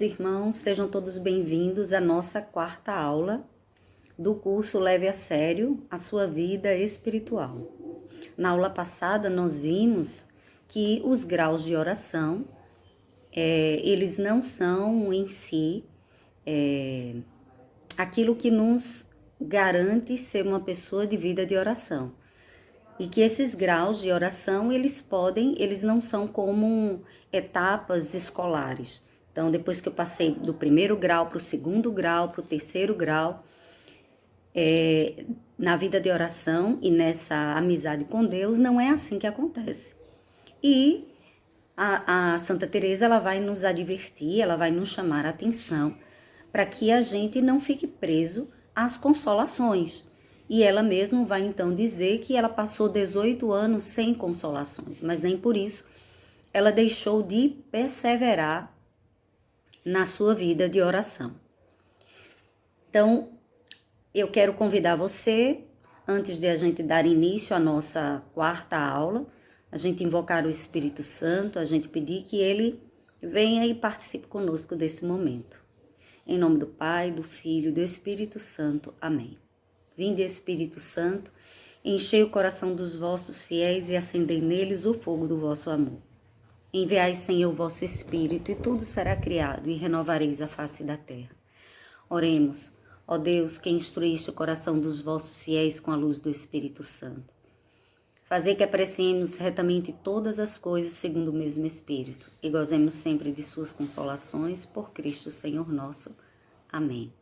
irmãos, sejam todos bem-vindos à nossa quarta aula do curso Leve a Sério a Sua Vida Espiritual. Na aula passada, nós vimos que os graus de oração, eles não são em si aquilo que nos garante ser uma pessoa de vida de oração. E que esses graus de oração, eles não são como etapas escolares. Então, depois que eu passei do primeiro grau para o segundo grau, para o terceiro grau, na vida de oração e nessa amizade com Deus, não é assim que acontece. E a Santa Teresa, ela vai nos advertir, ela vai nos chamar a atenção para que a gente não fique preso às consolações. E ela mesma vai então dizer que ela passou 18 anos sem consolações, mas nem por isso ela deixou de perseverar na sua vida de oração. Então, eu quero convidar você, antes de a gente dar início à nossa quarta aula, a gente invocar o Espírito Santo, a gente pedir que ele venha e participe conosco desse momento. Em nome do Pai, do Filho e do Espírito Santo. Amém. Vinde, Espírito Santo, enchei o coração dos vossos fiéis e acendei neles o fogo do vosso amor. Enviai, Senhor, o vosso Espírito, e tudo será criado, e renovareis a face da terra. Oremos, ó Deus, que instruíste o coração dos vossos fiéis com a luz do Espírito Santo. Fazei que apreciemos retamente todas as coisas segundo o mesmo Espírito, e gozemos sempre de suas consolações, por Cristo Senhor nosso. Amém.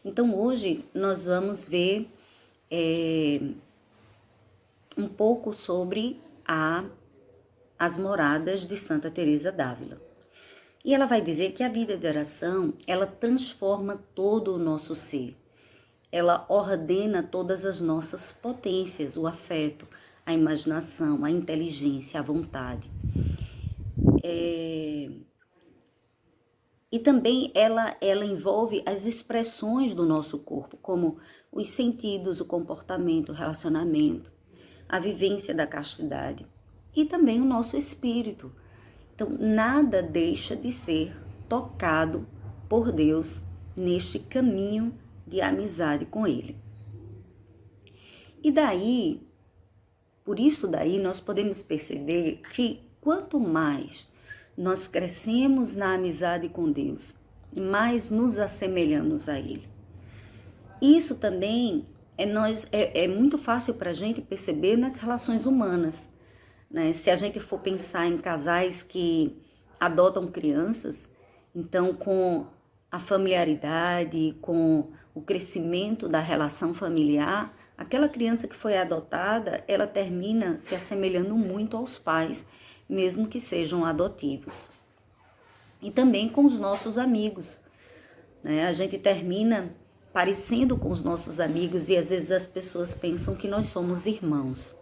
Então, hoje, nós vamos ver um pouco sobre as moradas de Santa Teresa d'Ávila. E ela vai dizer que a vida de oração, ela transforma todo o nosso ser. Ela ordena todas as nossas potências, o afeto, a imaginação, a inteligência, a vontade. E também ela envolve as expressões do nosso corpo, como os sentidos, o comportamento, o relacionamento, a vivência da castidade e também o nosso espírito. Então, nada deixa de ser tocado por Deus neste caminho de amizade com Ele. E daí, por isso daí, nós podemos perceber que quanto mais nós crescemos na amizade com Deus, mais nos assemelhamos a Ele. Isso também é muito fácil para a gente perceber nas relações humanas, né? Se a gente for pensar em casais que adotam crianças, então com a familiaridade, com o crescimento da relação familiar, aquela criança que foi adotada, ela termina se assemelhando muito aos pais, mesmo que sejam adotivos. E também com os nossos amigos, né? A gente termina parecendo com os nossos amigos e às vezes as pessoas pensam que nós somos irmãos.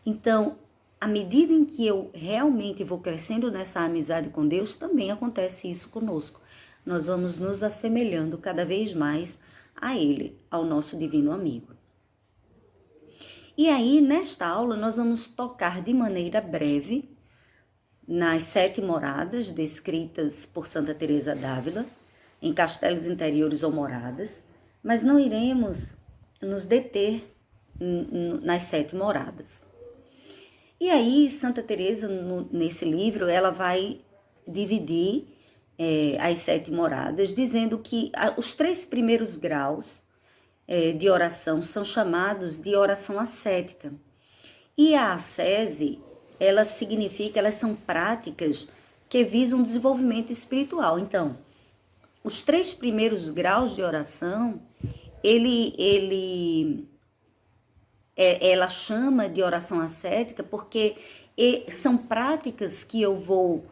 Então, à medida em que eu realmente vou crescendo nessa amizade com Deus, também acontece isso conosco. Nós vamos nos assemelhando cada vez mais a Ele, ao nosso divino amigo. E aí, nesta aula, nós vamos tocar de maneira breve nas 7 moradas descritas por Santa Teresa d'Ávila, em castelos interiores ou moradas, mas não iremos nos deter nas 7 moradas. E aí, Santa Teresa, nesse livro, ela vai dividir as 7 moradas, dizendo que os 3 primeiros graus de oração são chamados de oração ascética. E a ascese, ela significa, elas são práticas que visam o desenvolvimento espiritual. Então, os 3 primeiros graus de oração, ela chama de oração ascética porque são práticas que eu vou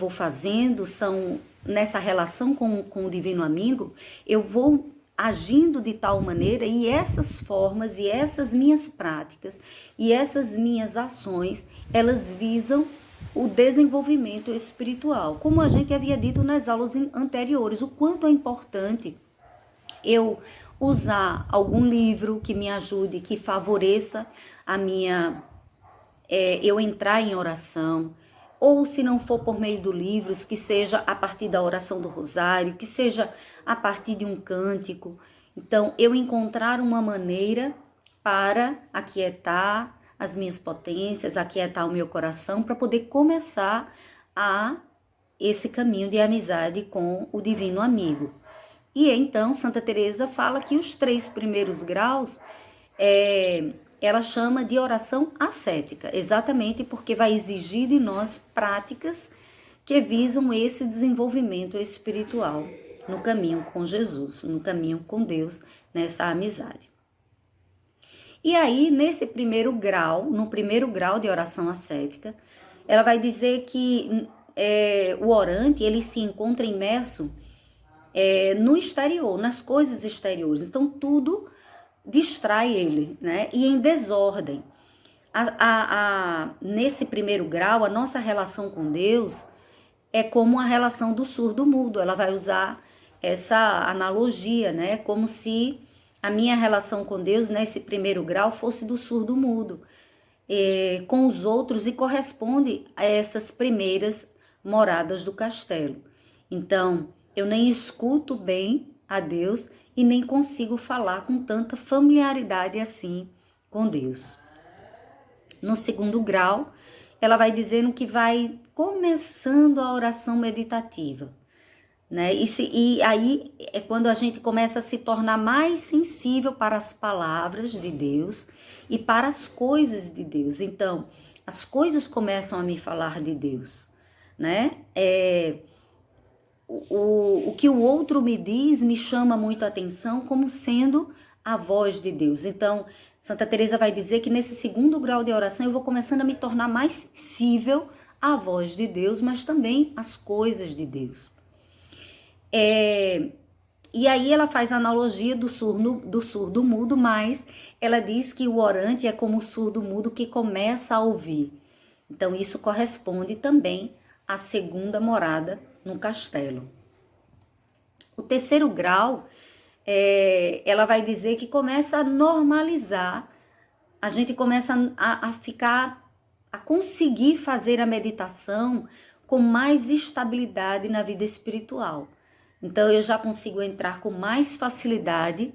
fazendo, são nessa relação com o divino amigo, eu vou agindo de tal maneira, e essas formas e essas minhas práticas e essas minhas ações, elas visam o desenvolvimento espiritual. Como a gente havia dito nas aulas anteriores, o quanto é importante eu usar algum livro que me ajude, que favoreça eu entrar em oração, ou se não for por meio do livros, que seja a partir da oração do rosário, que seja a partir de um cântico. Então, eu encontrar uma maneira para aquietar as minhas potências, aquietar o meu coração, para poder começar a esse caminho de amizade com o divino amigo. E então, Santa Teresa fala que os 3 primeiros graus, ela chama de oração ascética, exatamente porque vai exigir de nós práticas que visam esse desenvolvimento espiritual no caminho com Jesus, no caminho com Deus, nessa amizade. E aí, nesse primeiro grau, no primeiro grau de oração ascética, ela vai dizer que o orante, ele se encontra imerso no exterior, nas coisas exteriores. Então, tudo distrai ele, né? E em desordem. Nesse primeiro grau, a nossa relação com Deus é como a relação do surdo-mudo. Ela vai usar essa analogia, né? Como se a minha relação com Deus, nesse primeiro grau, fosse do surdo-mudo com os outros e corresponde a essas primeiras moradas do castelo. Então, eu nem escuto bem a Deus e nem consigo falar com tanta familiaridade assim com Deus. No segundo grau, ela vai dizendo que vai começando a oração meditativa, né? E aí é quando a gente começa a se tornar mais sensível para as palavras de Deus e para as coisas de Deus. Então, as coisas começam a me falar de Deus, né? O que o outro me diz me chama muito a atenção como sendo a voz de Deus. Então, Santa Teresa vai dizer que nesse segundo grau de oração eu vou começando a me tornar mais sensível à voz de Deus, mas também às coisas de Deus. E aí ela faz a analogia do surdo-mudo, mas ela diz que o orante é como o surdo-mudo que começa a ouvir. Então, isso corresponde também à segunda morada no castelo. O terceiro grau, ela vai dizer que começa a normalizar, a gente começa a conseguir fazer a meditação com mais estabilidade na vida espiritual. Então, eu já consigo entrar com mais facilidade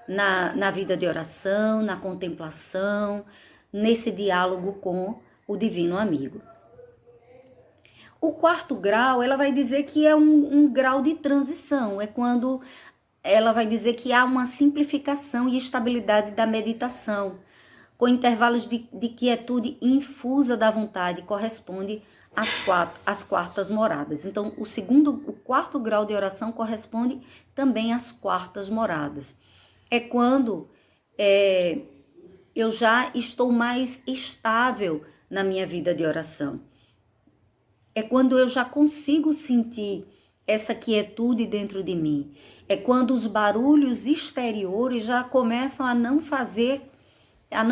na vida de oração, na contemplação, nesse diálogo com o divino amigo. O quarto grau, ela vai dizer que é um grau de transição, é quando ela vai dizer que há uma simplificação e estabilidade da meditação, com intervalos de quietude infusa da vontade, corresponde às quartas moradas. Então, o quarto grau de oração corresponde também às quartas moradas. É quando eu já estou mais estável na minha vida de oração. É quando eu já consigo sentir essa quietude dentro de mim. É quando os barulhos exteriores já começam a não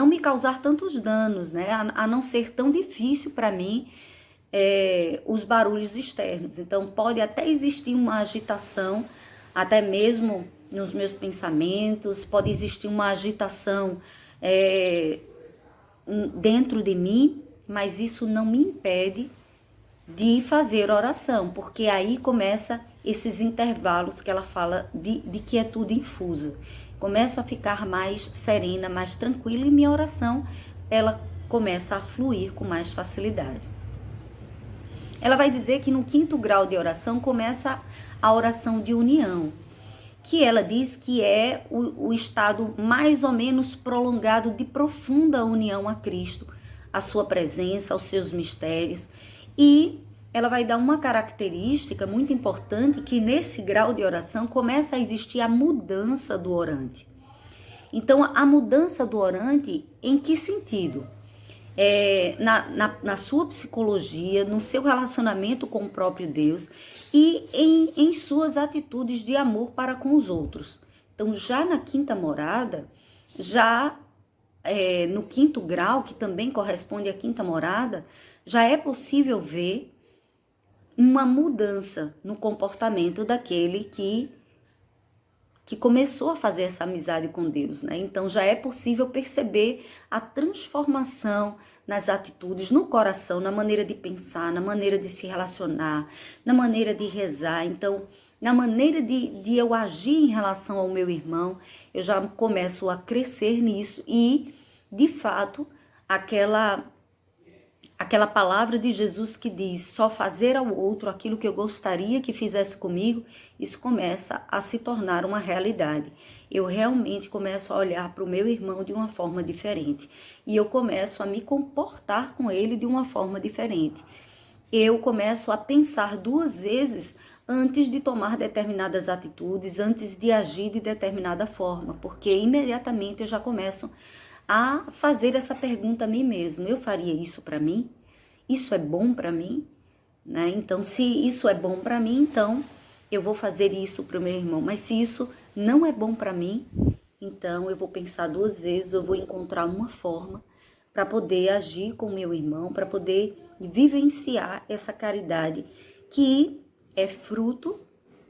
me causar tantos danos, né? A não ser tão difícil para mim os barulhos externos. Então, pode até existir uma agitação, até mesmo nos meus pensamentos, pode existir uma agitação dentro de mim, mas isso não me impede de fazer oração, porque aí começa esses intervalos que ela fala de quietude infusa. Começo a ficar mais serena, mais tranquila e minha oração, ela começa a fluir com mais facilidade. Ela vai dizer que no quinto grau de oração começa a oração de união, que ela diz que é o estado mais ou menos prolongado de profunda união a Cristo, a sua presença, aos seus mistérios. E ela vai dar uma característica muito importante, que nesse grau de oração começa a existir a mudança do orante. Então, a mudança do orante, em que sentido? Na sua psicologia, no seu relacionamento com o próprio Deus e em suas atitudes de amor para com os outros. Então, já na quinta morada, no quinto grau, que também corresponde à quinta morada, já é possível ver uma mudança no comportamento daquele que que começou a fazer essa amizade com Deus, né? Então já é possível perceber a transformação nas atitudes, no coração, na maneira de pensar, na maneira de se relacionar, na maneira de rezar. Então, na maneira de eu agir em relação ao meu irmão, eu já começo a crescer nisso e, de fato, aquela palavra de Jesus que diz, só fazer ao outro aquilo que eu gostaria que fizesse comigo, isso começa a se tornar uma realidade. Eu realmente começo a olhar para o meu irmão de uma forma diferente. E eu começo a me comportar com ele de uma forma diferente. Eu começo a pensar 2 vezes antes de tomar determinadas atitudes, antes de agir de determinada forma, porque imediatamente eu já começo a fazer essa pergunta a mim mesmo. Eu faria isso para mim? Isso é bom para mim? Né? Então, se isso é bom para mim, então eu vou fazer isso para o meu irmão. Mas se isso não é bom para mim, então eu vou pensar 2 vezes, eu vou encontrar uma forma para poder agir com o meu irmão, para poder vivenciar essa caridade que é fruto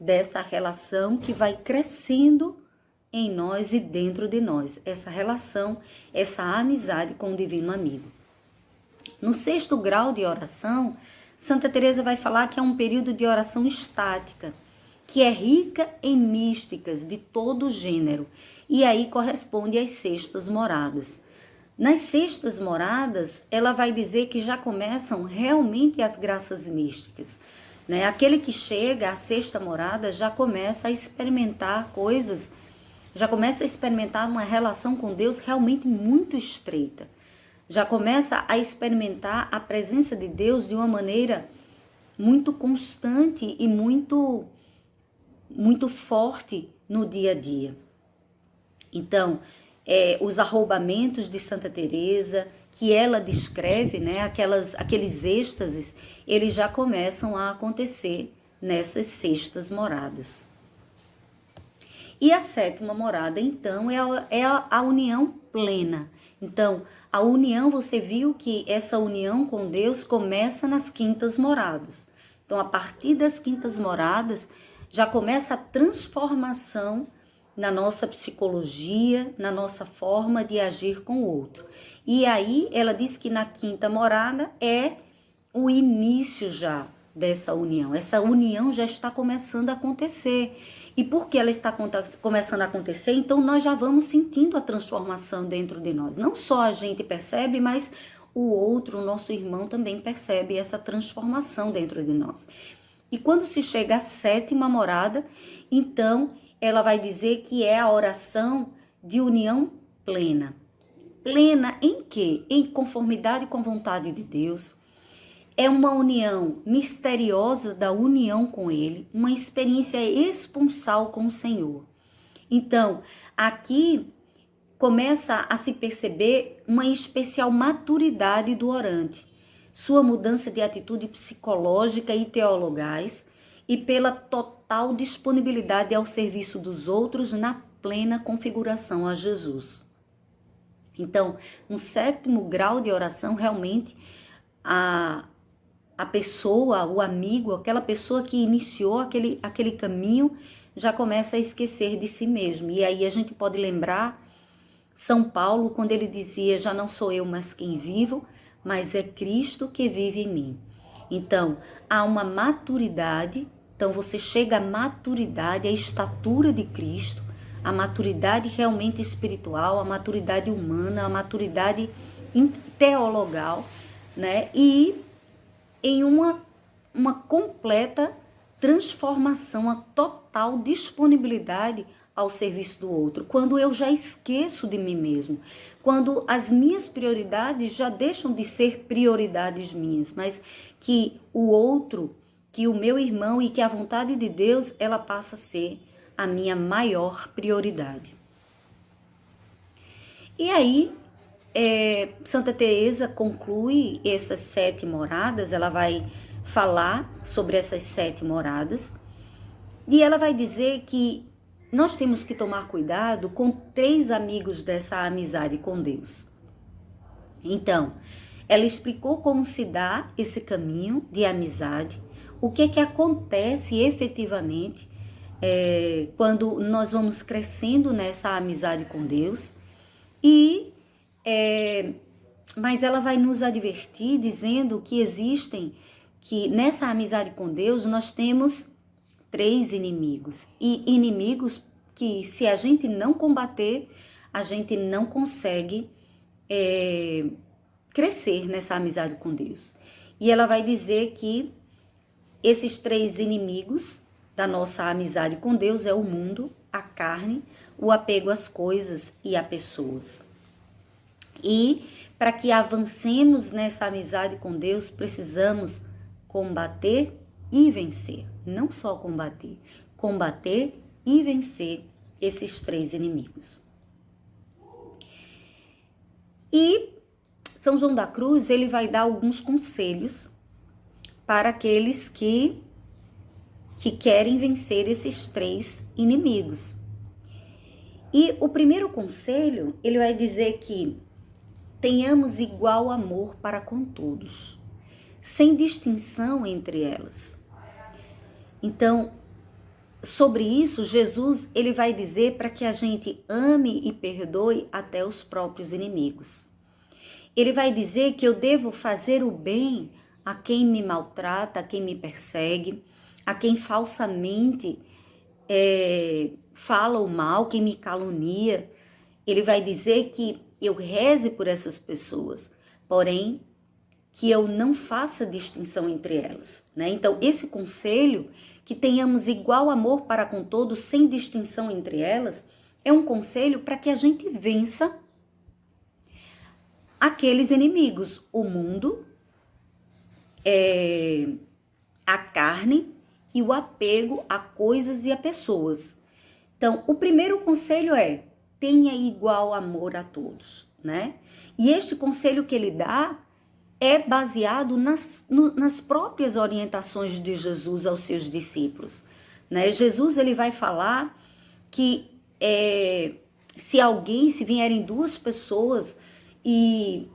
dessa relação que vai crescendo em nós e dentro de nós, essa relação, essa amizade com o Divino Amigo. No 6º grau de oração, Santa Teresa vai falar que é um período de oração estática, que é rica em místicas de todo gênero, e aí corresponde às 6º moradas. Nas 6º moradas, ela vai dizer que já começam realmente as graças místicas, né? Aquele que chega à 6ª morada já começa a experimentar coisas, já começa a experimentar uma relação com Deus realmente muito estreita. Já começa a experimentar a presença de Deus de uma maneira muito constante e muito forte no dia a dia. Então, os arroubamentos de Santa Teresa, que ela descreve, né, aqueles êxtases, eles já começam a acontecer nessas 6º moradas. E a 7ª morada, então, é a união plena. Então, a união, você viu que essa união com Deus começa nas 5º moradas. Então, a partir das 5º moradas, já começa a transformação na nossa psicologia, na nossa forma de agir com o outro. E aí, ela diz que na 5ª morada é o início já dessa união. Essa união já está começando a acontecer. E porque ela está começando a acontecer, então nós já vamos sentindo a transformação dentro de nós. Não só a gente percebe, mas o outro, o nosso irmão, também percebe essa transformação dentro de nós. E quando se chega à 7ª morada, então ela vai dizer que é a oração de união plena. Plena em quê? Em conformidade com a vontade de Deus. É uma união misteriosa da união com Ele, uma experiência esponsal com o Senhor. Então, aqui começa a se perceber uma especial maturidade do orante, sua mudança de atitude psicológica e teologais e pela total disponibilidade ao serviço dos outros na plena configuração a Jesus. Então, no 7º grau de oração, realmente, a pessoa, o amigo, aquela pessoa que iniciou aquele caminho, já começa a esquecer de si mesmo. E aí a gente pode lembrar São Paulo, quando ele dizia, já não sou eu mais quem vivo, mas é Cristo que vive em mim. Então, há uma maturidade, então você chega à maturidade, à estatura de Cristo, a maturidade realmente espiritual, a maturidade humana, a maturidade teologal, né? E em uma completa transformação, a total disponibilidade ao serviço do outro. Quando eu já esqueço de mim mesmo, quando as minhas prioridades já deixam de ser prioridades minhas, mas que o outro, que o meu irmão e que a vontade de Deus, ela passa a ser a minha maior prioridade. E aí, Santa Teresa conclui essas 7 moradas, ela vai falar sobre essas 7 moradas, e ela vai dizer que nós temos que tomar cuidado com 3 amigos dessa amizade com Deus. Então, ela explicou como se dá esse caminho de amizade, o que acontece efetivamente quando nós vamos crescendo nessa amizade com Deus. E mas ela vai nos advertir dizendo que nessa amizade com Deus nós temos 3 inimigos. E inimigos que, se a gente não combater, a gente não consegue crescer nessa amizade com Deus. E ela vai dizer que esses 3 inimigos da nossa amizade com Deus é o mundo, a carne, o apego às coisas e a pessoas. E para que avancemos nessa amizade com Deus, precisamos combater e vencer. Não só combater e vencer esses 3 inimigos. E São João da Cruz, ele vai dar alguns conselhos para aqueles que querem vencer esses 3 inimigos. E o primeiro conselho, ele vai dizer que tenhamos igual amor para com todos, sem distinção entre elas. Então, sobre isso, Jesus, ele vai dizer para que a gente ame e perdoe até os próprios inimigos. Ele vai dizer que eu devo fazer o bem a quem me maltrata, a quem me persegue, a quem falsamente fala o mal, quem me calunia. Ele vai dizer que eu reze por essas pessoas, porém, que eu não faça distinção entre elas, né? Então, esse conselho, que tenhamos igual amor para com todos, sem distinção entre elas, é um conselho para que a gente vença aqueles inimigos, o mundo, a carne e o apego a coisas e a pessoas. Então, o primeiro conselho é: tenha igual amor a todos, né? E este conselho que ele dá é baseado nas próprias orientações de Jesus aos seus discípulos, né? Jesus, ele vai falar que se vierem 2 pessoas e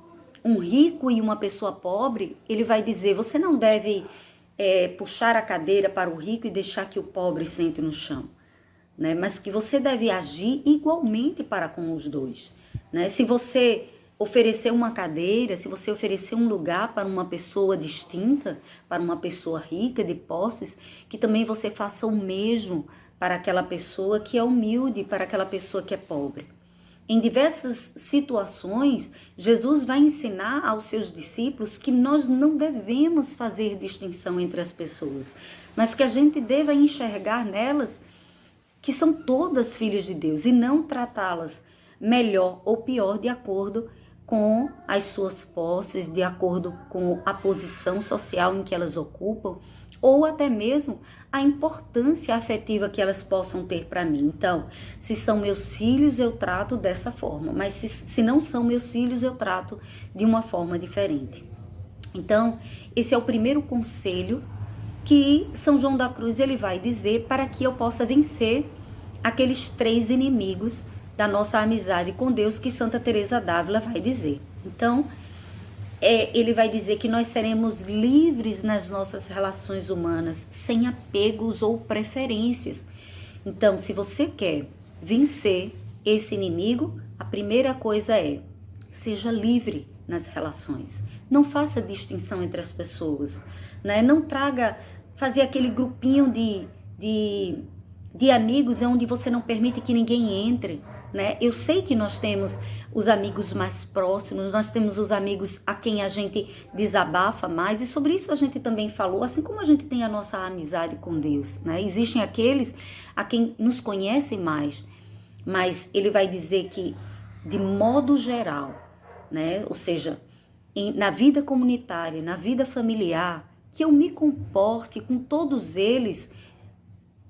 um rico e uma pessoa pobre, ele vai dizer: você não deve puxar a cadeira para o rico e deixar que o pobre sente no chão, né? Mas que você deve agir igualmente para com os 2, né? Se você oferecer uma cadeira, se você oferecer um lugar para uma pessoa distinta, para uma pessoa rica de posses, que também você faça o mesmo para aquela pessoa que é humilde, para aquela pessoa que é pobre. Em diversas situações, Jesus vai ensinar aos seus discípulos que nós não devemos fazer distinção entre as pessoas, mas que a gente deva enxergar nelas que são todas filhas de Deus e não tratá-las melhor ou pior de acordo com as suas posses, de acordo com a posição social em que elas ocupam, ou até mesmo a importância afetiva que elas possam ter para mim. Então, se são meus filhos, eu trato dessa forma, mas se não são meus filhos, eu trato de uma forma diferente. Então, esse é o primeiro conselho que São João da Cruz ele vai dizer para que eu possa vencer aqueles 3 inimigos da nossa amizade com Deus, que Santa Teresa d'Ávila vai dizer. Então, ele vai dizer que nós seremos livres nas nossas relações humanas, sem apegos ou preferências. Então, se você quer vencer esse inimigo, a primeira coisa é: seja livre nas relações. Não faça distinção entre as pessoas, né? Não fazer aquele grupinho de amigos onde você não permite que ninguém entre, né? Eu sei que nós temos os amigos mais próximos, nós temos os amigos a quem a gente desabafa mais, e sobre isso a gente também falou, assim como a gente tem a nossa amizade com Deus, né? Existem aqueles a quem nos conhecem mais, mas ele vai dizer que, de modo geral, né? Ou seja, na vida comunitária, na vida familiar, que eu me comporte com todos eles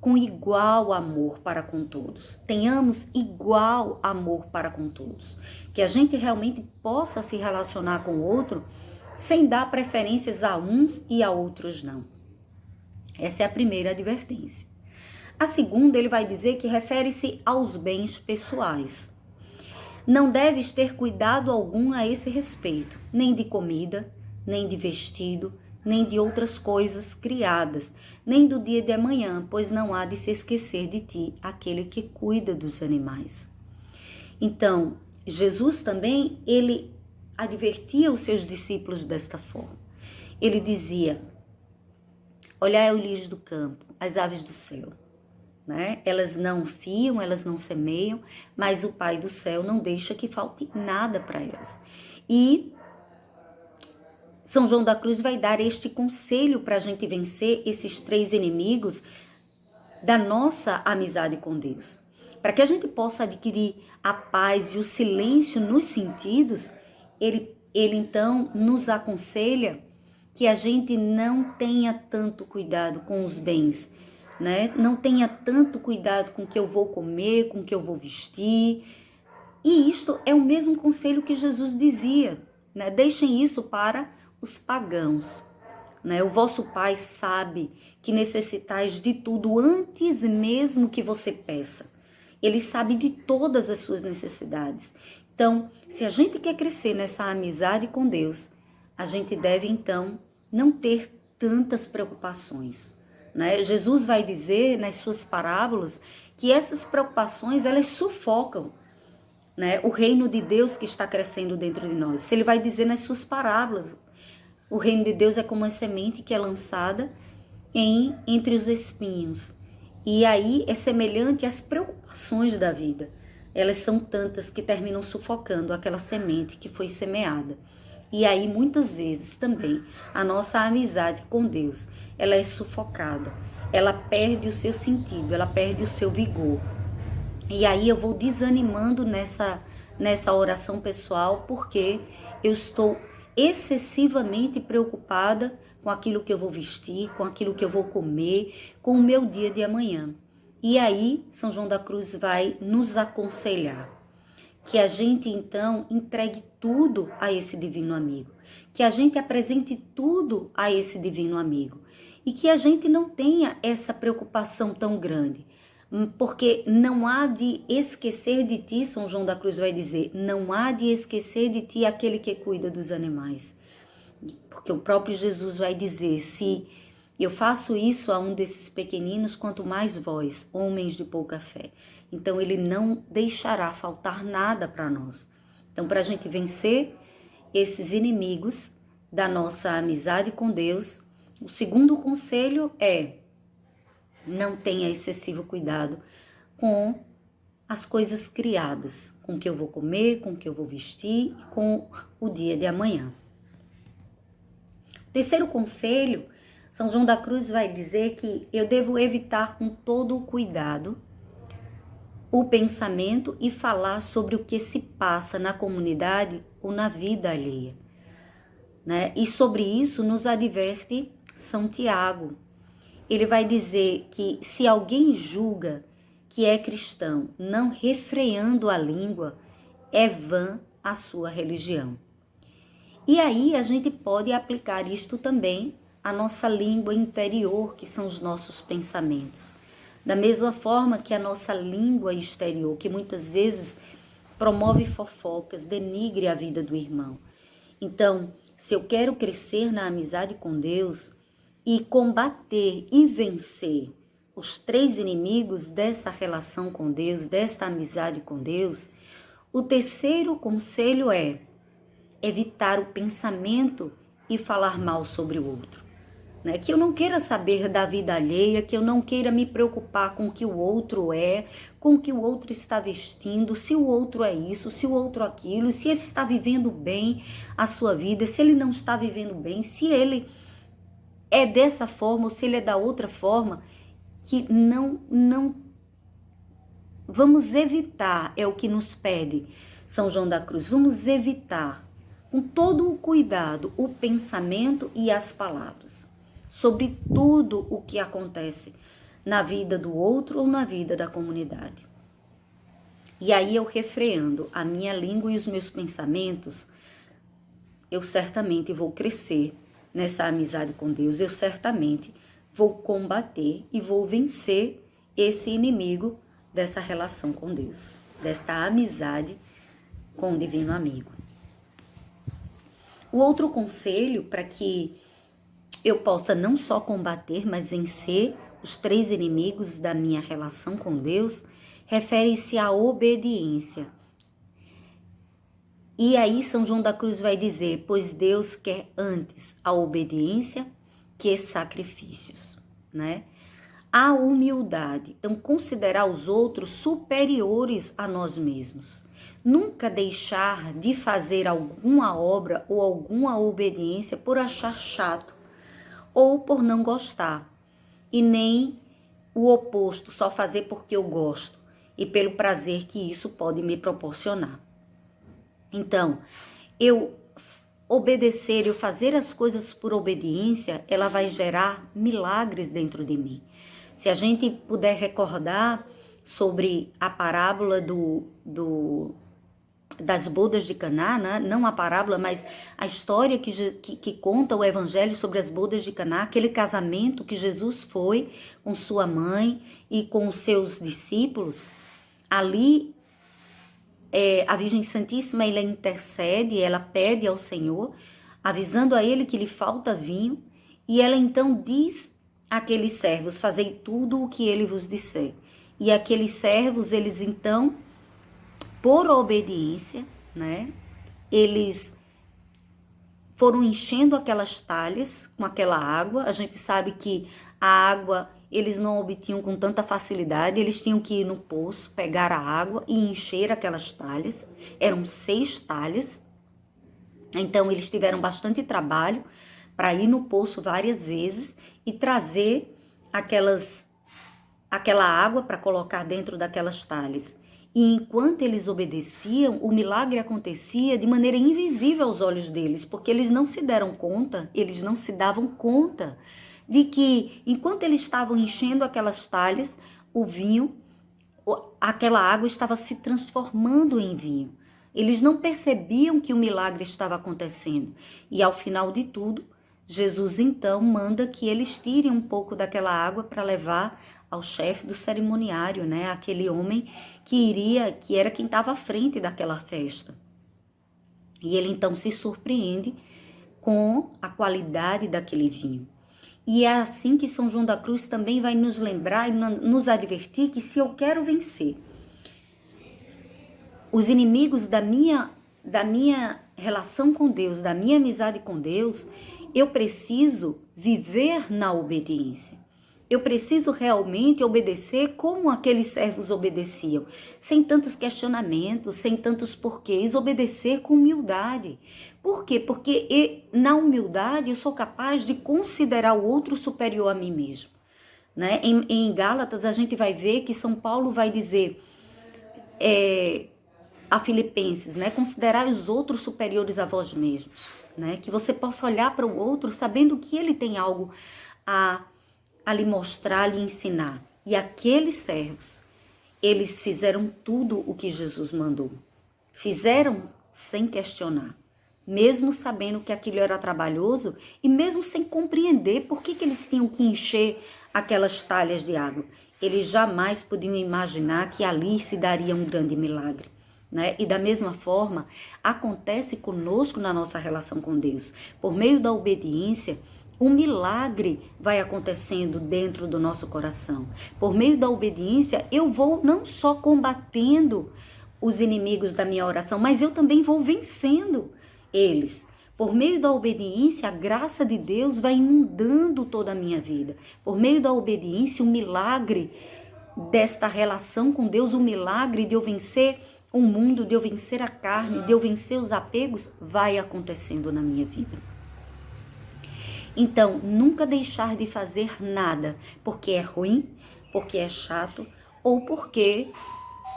com igual amor para com todos. Tenhamos igual amor para com todos. Que a gente realmente possa se relacionar com o outro sem dar preferências a uns e a outros não. Essa é a primeira advertência. A segunda, ele vai dizer que refere-se aos bens pessoais. Não deves ter cuidado algum a esse respeito, nem de comida, nem de vestido, nem de outras coisas criadas, nem do dia de amanhã, pois não há de se esquecer de ti aquele que cuida dos animais. Então, Jesus também, ele advertia os seus discípulos desta forma. Ele dizia: olhai o lírio do campo, as aves do céu, né? Elas não fiam, elas não semeiam, mas o Pai do céu não deixa que falte nada para elas. E São João da Cruz vai dar este conselho para a gente vencer esses 3 inimigos da nossa amizade com Deus. Para que a gente possa adquirir a paz e o silêncio nos sentidos, ele então nos aconselha que a gente não tenha tanto cuidado com os bens, né? Não tenha tanto cuidado com o que eu vou comer, com o que eu vou vestir. E isto é o mesmo conselho que Jesus dizia, né? Deixem isso para os pagãos, né? O vosso Pai sabe que necessitais de tudo antes mesmo que você peça. Ele sabe de todas as suas necessidades. Então, se a gente quer crescer nessa amizade com Deus, a gente deve, então, não ter tantas preocupações, né? Jesus vai dizer nas suas parábolas que essas preocupações, elas sufocam, né, o reino de Deus que está crescendo dentro de nós. Ele vai dizer nas suas parábolas: o reino de Deus é como uma semente que é lançada entre os espinhos. E aí é semelhante às preocupações da vida. Elas são tantas que terminam sufocando aquela semente que foi semeada. E aí muitas vezes também a nossa amizade com Deus, ela é sufocada. Ela perde o seu sentido, ela perde o seu vigor. E aí eu vou desanimando nessa oração pessoal, porque eu estou excessivamente preocupada com aquilo que eu vou vestir, com aquilo que eu vou comer, com o meu dia de amanhã. E aí São João da Cruz vai nos aconselhar que a gente então entregue tudo a esse divino amigo, que a gente apresente tudo a esse divino amigo e que a gente não tenha essa preocupação tão grande. Porque não há de esquecer de ti, São João da Cruz vai dizer, não há de esquecer de ti aquele que cuida dos animais. Porque o próprio Jesus vai dizer: se eu faço isso a um desses pequeninos, quanto mais vós, homens de pouca fé. Então ele não deixará faltar nada para nós. Então, para a gente vencer esses inimigos da nossa amizade com Deus, o segundo conselho é: não tenha excessivo cuidado com as coisas criadas, com o que eu vou comer, com o que eu vou vestir e com o dia de amanhã. O terceiro conselho, São João da Cruz vai dizer que eu devo evitar com todo o cuidado o pensamento e falar sobre o que se passa na comunidade ou na vida alheia, né? E sobre isso nos adverte São Tiago. Ele vai dizer que se alguém julga que é cristão, não refreando a língua, é vã a sua religião. E aí a gente pode aplicar isto também à nossa língua interior, que são os nossos pensamentos. Da mesma forma que a nossa língua exterior, que muitas vezes promove fofocas, denigre a vida do irmão. Então, se eu quero crescer na amizade com Deus e combater e vencer os 3 inimigos dessa relação com Deus, desta amizade com Deus, o terceiro conselho é evitar o pensamento e falar mal sobre o outro. Né? Que eu não queira saber da vida alheia, que eu não queira me preocupar com o que o outro é, com o que o outro está vestindo, se o outro é isso, se o outro aquilo, se ele está vivendo bem a sua vida, se ele não está vivendo bem, se ele é dessa forma ou se ele é da outra forma, que não vamos evitar, é o que nos pede São João da Cruz, vamos evitar com todo o cuidado o pensamento e as palavras sobre tudo o que acontece na vida do outro ou na vida da comunidade. E aí eu refreando a minha língua e os meus pensamentos, eu certamente vou crescer nessa amizade com Deus, eu certamente vou combater e vou vencer esse inimigo dessa relação com Deus, desta amizade com o divino amigo. O outro conselho para que eu possa não só combater, mas vencer os 3 inimigos da minha relação com Deus, refere-se à obediência. E aí São João da Cruz vai dizer, pois Deus quer antes a obediência que sacrifícios, né? A humildade, então considerar os outros superiores a nós mesmos. Nunca deixar de fazer alguma obra ou alguma obediência por achar chato ou por não gostar. E nem o oposto, só fazer porque eu gosto e pelo prazer que isso pode me proporcionar. Então, eu obedecer, eu fazer as coisas por obediência, ela vai gerar milagres dentro de mim. Se a gente puder recordar sobre a parábola das bodas de Caná, né? Não a parábola, mas a história que conta o evangelho sobre as bodas de Caná, aquele casamento que Jesus foi com sua mãe e com os seus discípulos, ali a Virgem Santíssima, ela intercede, ela pede ao Senhor, avisando a ele que lhe falta vinho, e ela então diz àqueles servos, fazei tudo o que ele vos disser. E aqueles servos, eles então, por obediência, né, eles foram enchendo aquelas talhas com aquela água. A gente sabe que a água eles não obtinham com tanta facilidade, eles tinham que ir no poço, pegar a água e encher aquelas talhas. Eram 6 talhas, então eles tiveram bastante trabalho para ir no poço várias vezes e trazer aquela água para colocar dentro daquelas talhas. E enquanto eles obedeciam, o milagre acontecia de maneira invisível aos olhos deles, porque eles não se deram conta, eles não se davam conta de que, enquanto eles estavam enchendo aquelas talhas, o vinho, aquela água estava se transformando em vinho. Eles não percebiam que o milagre estava acontecendo. E ao final de tudo, Jesus então manda que eles tirem um pouco daquela água para levar ao chefe do cerimoniário, né? Aquele homem que era quem estava à frente daquela festa. E ele então se surpreende com a qualidade daquele vinho. E é assim que São João da Cruz também vai nos lembrar e nos advertir que se eu quero vencer os inimigos da minha relação com Deus, da minha amizade com Deus, eu preciso viver na obediência. Eu preciso realmente obedecer como aqueles servos obedeciam, sem tantos questionamentos, sem tantos porquês, obedecer com humildade. Por quê? Porque na humildade eu sou capaz de considerar o outro superior a mim mesmo. Né? Em Gálatas a gente vai ver que São Paulo vai dizer a Filipenses, né? Considerar os outros superiores a vós mesmos. Né? Que você possa olhar para o outro sabendo que ele tem algo a lhe mostrar, a lhe ensinar. E aqueles servos, eles fizeram tudo o que Jesus mandou. Fizeram sem questionar. Mesmo sabendo que aquilo era trabalhoso e mesmo sem compreender por que eles tinham que encher aquelas talhas de água. Eles jamais podiam imaginar que ali se daria um grande milagre. Né? E da mesma forma, acontece conosco na nossa relação com Deus. Por meio da obediência, um milagre vai acontecendo dentro do nosso coração. Por meio da obediência, eu vou não só combatendo os inimigos da minha oração, mas eu também vou vencendo eles. Por meio da obediência, a graça de Deus vai inundando toda a minha vida. Por meio da obediência, o milagre desta relação com Deus, o milagre de eu vencer o mundo, de eu vencer a carne, de eu vencer os apegos, vai acontecendo na minha vida. Então, nunca deixar de fazer nada, porque é ruim, porque é chato, ou porque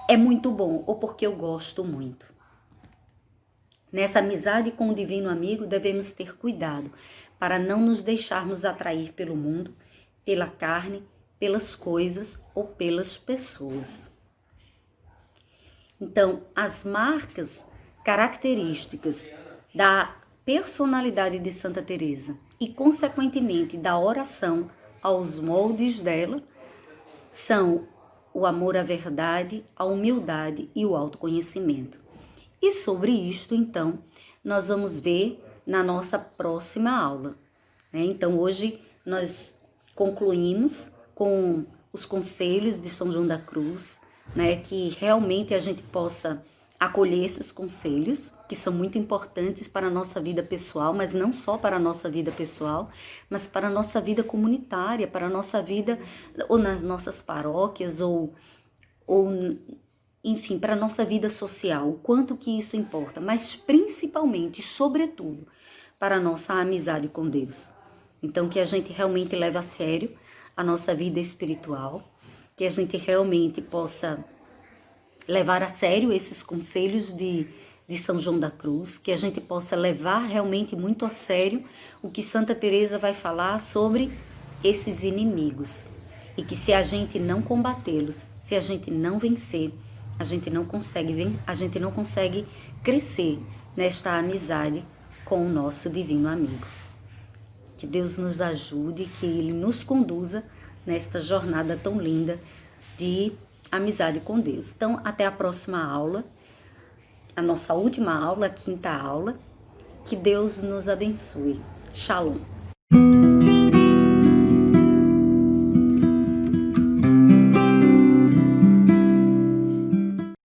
é muito bom, ou porque eu gosto muito. Nessa amizade com o divino amigo, devemos ter cuidado para não nos deixarmos atrair pelo mundo, pela carne, pelas coisas ou pelas pessoas. Então, as marcas características da personalidade de Santa Teresa e, consequentemente, da oração aos moldes dela são o amor à verdade, a humildade e o autoconhecimento. E sobre isto, então, nós vamos ver na nossa próxima aula. né? Então, hoje nós concluímos com os conselhos de São João da Cruz, né? Que realmente a gente possa acolher esses conselhos, que são muito importantes para a nossa vida pessoal, mas não só para a nossa vida pessoal, mas para a nossa vida comunitária, para a nossa vida, ou nas nossas paróquias, ou enfim, para a nossa vida social, o quanto que isso importa, mas principalmente, sobretudo, para a nossa amizade com Deus. Então, que a gente realmente leve a sério a nossa vida espiritual, que a gente realmente possa levar a sério esses conselhos de São João da Cruz, que a gente possa levar realmente muito a sério o que Santa Teresa vai falar sobre esses inimigos. E que se a gente não combatê-los, se a gente não vencer, a gente não consegue crescer nesta amizade com o nosso divino amigo. Que Deus nos ajude, que Ele nos conduza nesta jornada tão linda de amizade com Deus. Então, até a próxima aula, a nossa última aula, a 5ª aula. Que Deus nos abençoe. Shalom.